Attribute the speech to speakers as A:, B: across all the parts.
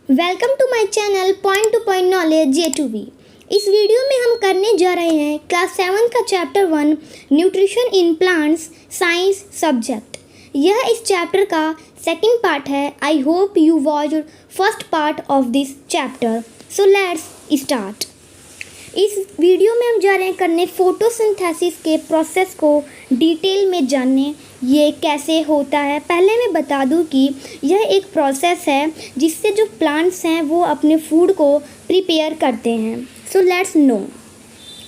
A: Welcome to my channel point to point knowledge J2V। इस video में हम करने जा रहे हैं क्लास 7 का chapter 1 nutrition in plants science subject. यह इस चैप्टर का सेकंड पार्ट है। I hope you watch first part of this chapter. So let's start. इस वीडियो में हम जा रहे हैं करने फोटोसिंथेसिस के प्रोसेस को डिटेल में जानने, ये कैसे होता है। पहले मैं बता दूं कि यह एक प्रोसेस है जिससे जो प्लांट्स हैं वो अपने फूड को प्रिपेयर करते हैं। So let's know.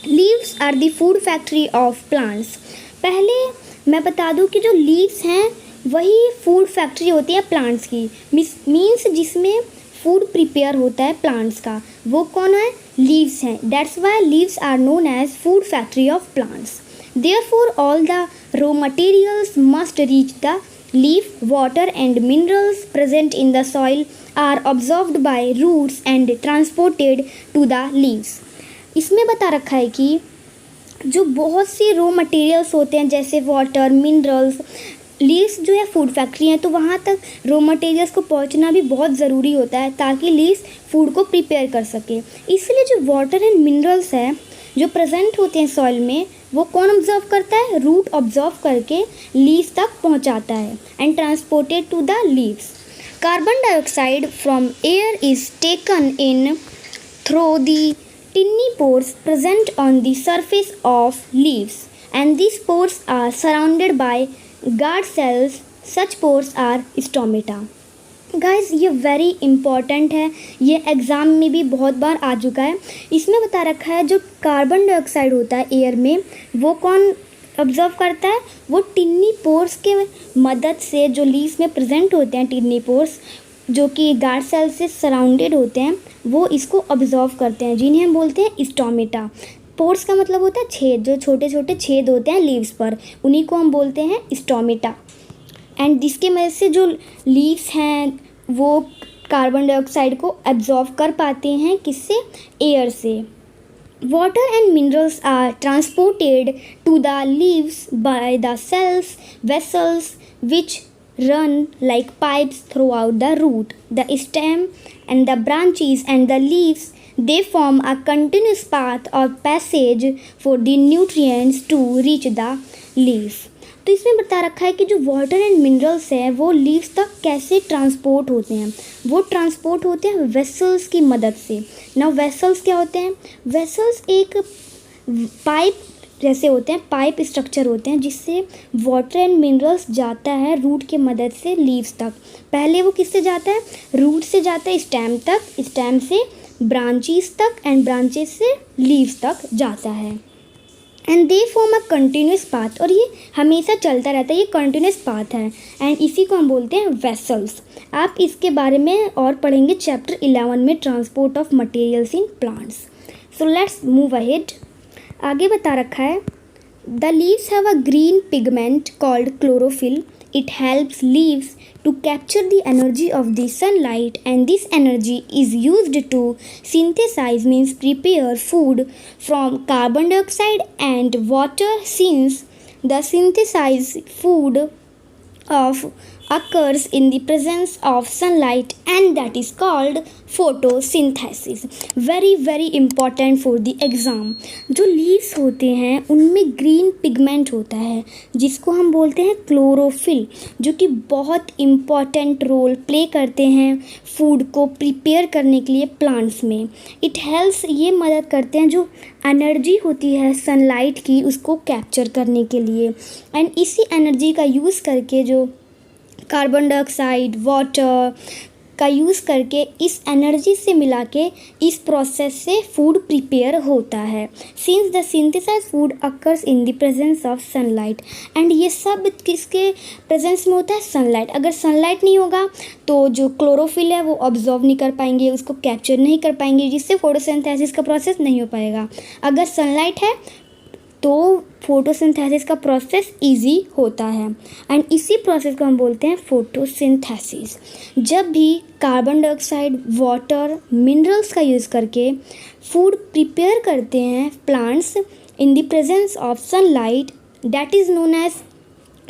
A: Leaves are the food factory of plants. पहले मैं बता दूं कि जो लीव्स हैं वही फूड फैक्ट्री होती है प्लांट्स की। मीन्स जिसमें फूड प्रिपेयर होता है प्लांट्स का, वो कौन है? लीव्स हैं। That's why leaves are known as food factory of plants. Therefore, all the raw materials must reach the leaf. Water and minerals present in the soil are absorbed by roots and transported to the leaves. इसमें बता रखा है कि जो बहुत सी raw materials होते हैं जैसे वाटर, मिनरल्स, लीव्स जो है फूड फैक्ट्री हैं, तो वहाँ तक रॉ मटेरियल्स को पहुँचना भी बहुत ज़रूरी होता है ताकि लीव्स फूड को प्रिपेयर कर सके। इसलिए जो वाटर एंड मिनरल्स है जो प्रेजेंट होते हैं सॉइल में, वो कौन ऑब्जर्व करता है? रूट ऑब्जर्व करके लीव्स तक पहुंचाता है and transported to the leaves. Carbon dioxide from air is taken in through the tiny pores present on the surface of leaves, and these pores are surrounded by guard cells. Such pores are stomata. Guys ये very important है, ये exam में भी बहुत बार आ चुका है। इसमें बता रखा है जो कार्बन डाइऑक्साइड होता है एयर में, वो कौन ऑब्जर्व करता है? वो टिन्नी पोर्स के मदद से, जो लीव्स में प्रेजेंट होते हैं टिन्नी पोर्स जो कि गार्ड सेल से सराउंडेड होते हैं, वो इसको ऑब्जर्व करते हैं, जिन्हें हम बोलते हैं स्टोमेटा। पोर्स का मतलब होता है छेद, जो छोटे छोटे छेद होते हैं लीव्स पर, उन्हीं को हम बोलते हैं स्टोमेटा। एंड जिसके मदद से जो लीव्स हैं वो कार्बन डाइऑक्साइड को एब्जॉर्व कर पाते हैं, किससे? एयर से। Water and minerals are transported to the leaves by the cells vessels which run like pipes throughout the root, the stem and the branches and the leaves. They form a continuous path or passage for the nutrients to reach the leaf. तो इसमें बता रखा है कि जो water and minerals हैं वो leaves तक कैसे ट्रांसपोर्ट होते हैं। वो ट्रांसपोर्ट होते हैं वेसल्स की मदद से। ना वेसल्स क्या होते हैं? वेसल्स एक पाइप जैसे होते हैं, पाइप स्ट्रक्चर होते हैं जिससे वाटर एंड मिनरल्स जाता है रूट के मदद से लीव्स तक। पहले वो किससे जाता है? रूट से जाता है स्टेम तक, स्टेम से ब्रांचेस तक एंड ब्रांचेस से लीव्स तक जाता है। And they form a continuous path, और ये हमेशा चलता रहता है, ये कंटिन्यूस पाथ है एंड इसी को हम बोलते हैं वेसल्स। आप इसके बारे में और पढ़ेंगे चैप्टर 11 में, transport of materials in plants. So let's move ahead. आगे बता रखा है the leaves have a green pigment called chlorophyll. It helps leaves to capture the energy of the sunlight, and this energy is used to synthesize, means prepare food from carbon dioxide and water. Since the synthesized food of occurs in the presence of sunlight, and that is called photosynthesis. very important for the exam. जो leaves होते हैं उनमें green pigment होता है जिसको हम बोलते हैं क्लोरोफिल, जो कि बहुत इम्पॉर्टेंट रोल प्ले करते हैं फूड को प्रिपेयर करने के लिए प्लांट्स में। इट हेल्प्स, ये मदद करते हैं जो एनर्जी होती है सनलाइट की उसको कैप्चर करने के लिए, एंड इसी एनर्जी का यूज़ करके जो कार्बन डाइऑक्साइड, वाटर का यूज़ करके इस एनर्जी से मिला के इस प्रोसेस से फूड प्रिपेयर होता है। Since the synthesize food occurs in the presence of sunlight, and ये सब किसके प्रेजेंस में होता है? सनलाइट। अगर सनलाइट नहीं होगा तो जो क्लोरोफिल है वो ऑब्जॉर्व नहीं कर पाएंगे, उसको कैप्चर नहीं कर पाएंगे, जिससे फोटोसिंथेसिस का प्रोसेस नहीं हो पाएगा। अगर सनलाइट है तो फोटोसिंथेसिस का प्रोसेस इजी होता है, एंड इसी प्रोसेस को हम बोलते हैं फोटोसिंथेसिस। जब भी कार्बन डाइऑक्साइड, वाटर, मिनरल्स का यूज़ करके फूड प्रिपेयर करते हैं plants in the presence of sunlight, that is known as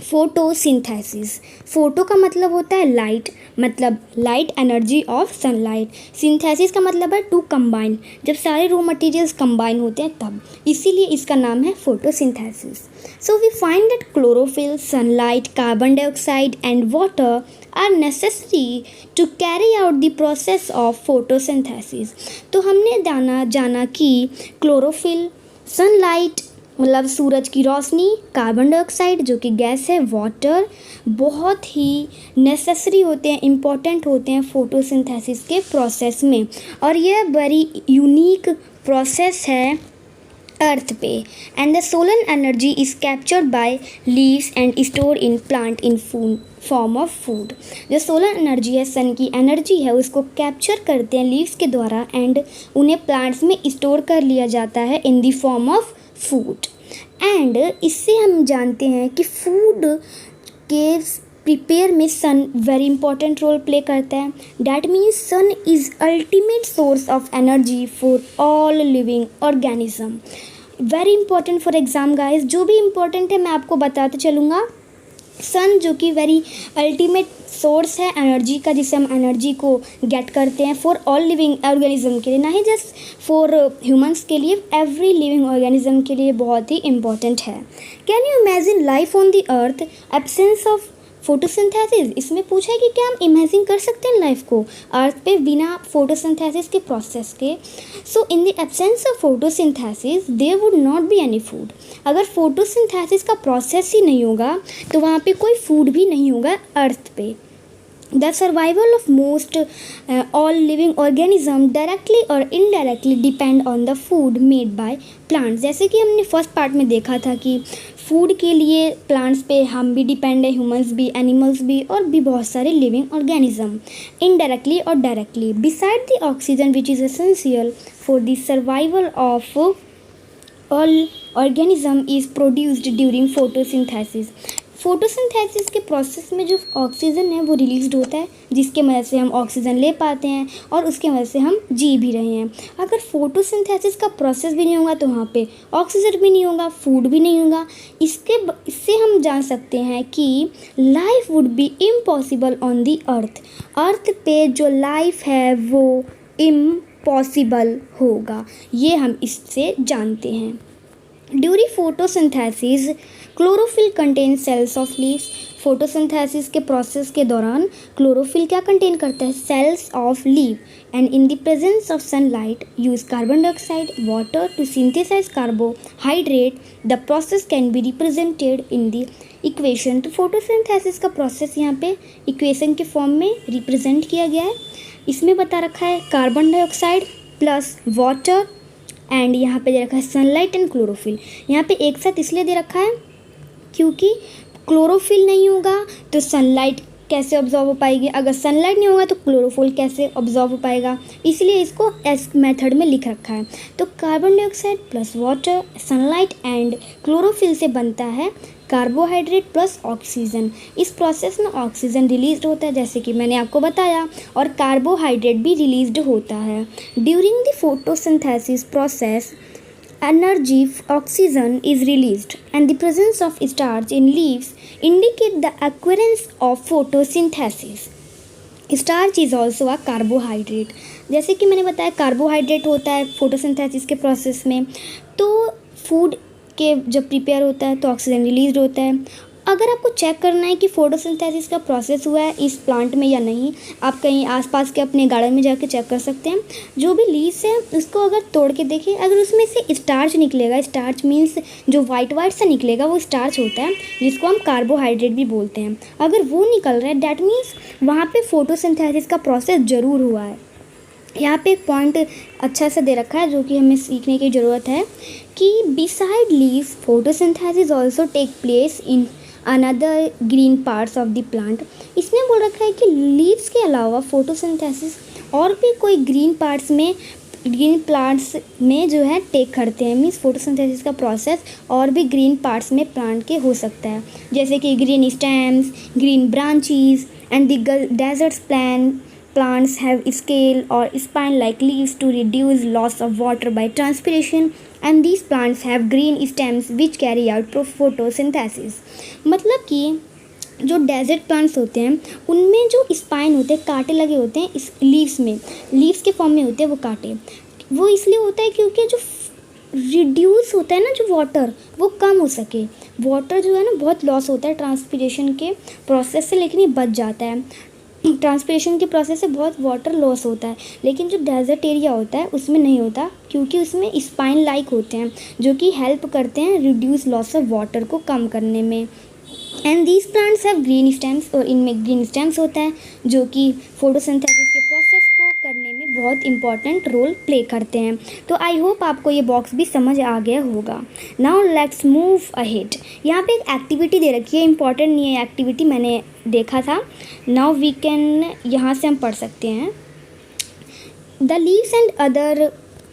A: photosynthesis. Photo का मतलब होता है लाइट, मतलब light energy of sunlight. Synthesis का मतलब है टू कंबाइन, जब सारे रॉ मटेरियल्स कंबाइन होते हैं तब, इसीलिए इसका नाम है photosynthesis. So we find that chlorophyll, sunlight, carbon dioxide and water are necessary to carry out the process of photosynthesis. तो हमने जाना कि क्लोरोफिल, सनलाइट मतलब सूरज की रोशनी, कार्बन डाइऑक्साइड जो कि गैस है, वाटर बहुत ही नेसेसरी होते हैं, इम्पॉर्टेंट होते हैं फोटोसिंथेसिस के प्रोसेस में। और यह बड़ी यूनिक प्रोसेस है अर्थ पे। And the solar energy is captured by leaves and store in plant in form of food. जो सोलर एनर्जी है, सन की एनर्जी है, उसको कैप्चर करते हैं लीव्स के द्वारा एंड उन्हें प्लांट्स में स्टोर कर लिया जाता है in the form of food. And इससे हम जानते हैं कि फूड के प्रिपेयर में sun very important role play करता है। That means sun is ultimate source of energy for all living organism. Very important for exam guys, जो भी इम्पोर्टेंट है मैं आपको बताते चलूँगा। सन जो कि वेरी अल्टीमेट सोर्स है एनर्जी का, जिससे हम एनर्जी को गेट करते हैं फॉर ऑल लिविंग ऑर्गेनिज्म के लिए, ना ही जस्ट फॉर ह्यूमंस के लिए, एवरी लिविंग ऑर्गेनिज्म के लिए बहुत ही इम्पॉर्टेंट है। Can you imagine life on the earth absence of photosynthesis? इसमें पूछा है कि क्या हम इमेजिन कर सकते हैं लाइफ को अर्थ पे बिना फोटोसिंथेसिस के प्रोसेस के। So in the absence of photosynthesis there would not be any food. अगर फोटोसिंथेसिस का प्रोसेस ही नहीं होगा तो वहाँ पे कोई फूड भी नहीं होगा अर्थ पे। The survival of most all living organism directly or indirectly depend on the food made by plants। जैसे कि हमने फर्स्ट पार्ट में देखा था कि फूड के लिए प्लांट्स पे हम भी डिपेंड है, ह्यूमंस भी, एनिमल्स भी, और भी बहुत सारे लिविंग ऑर्गेनिज्म, इनडायरेक्टली और directly. Beside the oxygen which is essential for the survival of all organism is produced during photosynthesis. Photosynthesis के प्रोसेस में जो ऑक्सीजन है वो रिलीज्ड होता है, जिसके मदद से हम ऑक्सीजन ले पाते हैं और उसके मदद से हम जी भी रहे हैं। अगर फोटोसिंथेसिस का प्रोसेस भी नहीं होगा तो वहाँ पे ऑक्सीजन भी नहीं होगा, फूड भी नहीं होगा। इससे हम जान सकते हैं कि life would be impossible on the earth. Earth पे जो लाइफ है वो इम्पॉसिबल होगा, ये हम इससे जानते हैं। During photosynthesis chlorophyll contain cells of leaves. Photosynthesis के प्रोसेस के दौरान क्लोरोफिल क्या कंटेन करता है? Cells of leave. And in the presence of sunlight use carbon dioxide water to synthesize carbohydrate. The process can be represented in the equation. तो photosynthesis का process यहाँ पे इक्वेशन के फॉर्म में रिप्रेजेंट किया गया है। इसमें बता रखा है carbon dioxide plus water and यहाँ पे दे रखा है सनलाइट एंड क्लोरोफिल। यहाँ पे एक साथ इसलिए दे रखा है क्योंकि क्लोरोफिल नहीं होगा तो सनलाइट कैसे ऑब्जॉर्व हो पाएगी, अगर सनलाइट नहीं होगा तो क्लोरोफिल कैसे ऑब्जॉर्व हो पाएगा, इसलिए इसको एस मेथड में लिख रखा है। तो carbon dioxide plus water, sunlight and chlorophyll से बनता है कार्बोहाइड्रेट प्लस ऑक्सीजन। इस प्रोसेस में ऑक्सीजन रिलीज होता है जैसे कि मैंने आपको बताया, और कार्बोहाइड्रेट भी रिलीज होता है। During the photosynthesis process energy oxygen is released and the presence of starch in leaves indicate the occurrence of photosynthesis। Starch is also a carbohydrate. जैसे कि मैंने बताया कार्बोहाइड्रेट होता है फोटोसिंथेसिस के प्रोसेस में, तो फूड के जब प्रिपेयर होता है तो ऑक्सीजन रिलीज होता है। अगर आपको चेक करना है कि फोटोसिंथेसिस का प्रोसेस हुआ है इस प्लांट में या नहीं, आप कहीं आसपास के अपने गार्डन में जाके चेक कर सकते हैं। जो भी लीव्स है उसको अगर तोड़ के देखें, अगर उसमें से स्टार्च निकलेगा, स्टार्च मीन्स जो वाइट सा निकलेगा वो स्टार्च होता है, जिसको हम कार्बोहाइड्रेट भी बोलते हैं। अगर वो निकल रहा है डैट मीन्स वहाँ पे फोटोसिंथेसिस का प्रोसेस ज़रूर हुआ है। यहाँ पे एक पॉइंट अच्छा सा दे रखा है जो कि हमें सीखने की ज़रूरत है कि beside leaves photosynthesis also take place in another green parts of the plant. इसमें बोल रखा है कि लीव्स के अलावा फोटोसिंथेसिस और भी कोई ग्रीन प्लांट्स में जो है टेक करते हैं। मीन्स फोटोसिंथेसिस का प्रोसेस और भी ग्रीन पार्ट्स में प्लांट के हो सकता है, जैसे कि green stems, green branches and the deserts plants have scale or spine-like leaves to reduce loss of water by transpiration, and these plants have green stems which carry out photosynthesis. मतलब कि जो desert plants होते हैं उनमें जो spine होते हैं, कांटे लगे होते हैं इस लीव्स में, लीव्स के फॉर्म में होते हैं वो कांटे। वो इसलिए होता है क्योंकि जो रिड्यूस होता है ना जो वाटर, वो कम हो सके। वाटर जो है ना बहुत लॉस होता है ट्रांसपिरेशन के प्रोसेस से, लेकिन ये बच जाता है। ट्रांसपिरेशन के प्रोसेस से बहुत वाटर लॉस होता है, लेकिन जो डेजर्ट एरिया होता है उसमें नहीं होता, क्योंकि उसमें स्पाइन लाइक होते हैं जो कि हेल्प करते हैं रिड्यूस लॉस ऑफ वाटर को कम करने में। And these plants have green stems, और इनमें ग्रीन स्टेम्स होता है जो कि फोटोसिंथेसिस के प्रोसेस को करने में बहुत इंपॉर्टेंट रोल प्ले करते हैं। तो आई होप आपको ये बॉक्स भी समझ आ गया होगा। Now let's move ahead. यहाँ पे एक एक्टिविटी दे रखी है, इंपॉर्टेंट नहीं है एक्टिविटी, मैंने देखा था। नाउ वी कैन, यहाँ से हम पढ़ सकते हैं the leaves and other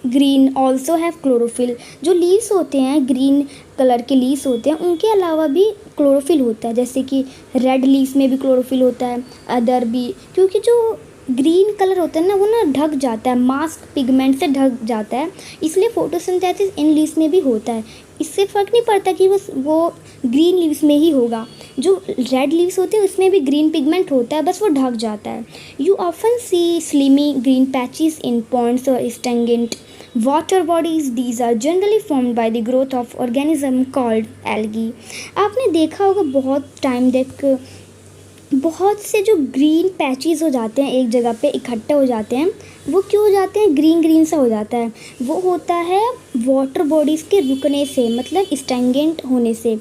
A: green also have chlorophyll. जो लीव्स होते हैं, ग्रीन कलर के लीव्स होते हैं, उनके अलावा भी क्लोरोफिल होता है, जैसे कि रेड लीव्स में भी क्लोरोफिल होता है, अदर भी, क्योंकि जो ग्रीन कलर होता है ना वो ना ढक जाता है, मास्क पिगमेंट से ढक जाता है, इसलिए फोटोसिंथेसिस इन लीव्स में भी होता है। इससे फ़र्क नहीं पड़ता कि वो ग्रीन लीव्स में ही होगा, जो रेड लीव्स होते हैं उसमें भी ग्रीन पिगमेंट होता है, बस वो ढक जाता है। You often see slimy green patches in ponds और stagnant water bodies. These are generally formed by the growth of organism called algae. आपने देखा होगा बहुत टाइम तक बहुत से जो ग्रीन पैचेस हो जाते हैं एक जगह पे इकट्ठे हो जाते हैं, वो क्यों हो जाते हैं, ग्रीन ग्रीन सा हो जाता है, वो होता है वाटर बॉडीज़ के रुकने से, मतलब स्टेंगेंट होने से,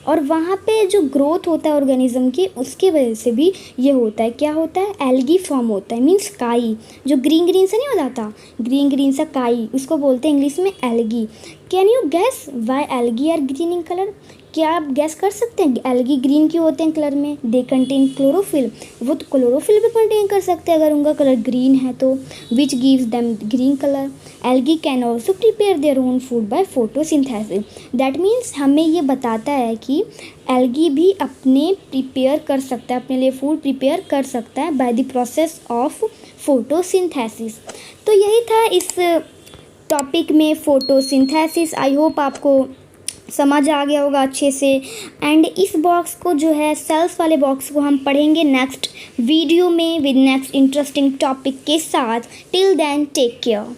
A: और वहाँ पे जो ग्रोथ होता है ऑर्गेनिज्म की उसकी वजह से भी ये होता है। क्या होता है, एल्गी फॉर्म होता है, मीन्स काई, जो ग्रीन ग्रीन से नहीं हो जाता, ग्रीन ग्रीन सा काई, उसको बोलते हैं इंग्लिश में algae. Can you guess why algae are green in colour? क्या आप गैस कर सकते हैं एल्गी ग्रीन क्यों होते हैं कलर में? दे कंटेन क्लोरोफिल, वो तो क्लोरोफिल भी कंटेन कर सकते हैं अगर उनका कलर ग्रीन है तो, which gives them green colour. Algae can also prepare their own food by photosynthesis. That means हमें ये बताता है कि एल्गी भी अपने प्रिपेयर कर सकता है, अपने लिए फूड प्रिपेयर कर सकता है by the process of photosynthesis. तो यही था इस टॉपिक में फोटोसिंथेसिस। आई होप आपको समझ आ गया होगा अच्छे से। एंड इस बॉक्स को जो है सेल्स वाले बॉक्स को हम पढ़ेंगे नेक्स्ट वीडियो में विद नेक्स्ट इंटरेस्टिंग टॉपिक के साथ। Till then take care.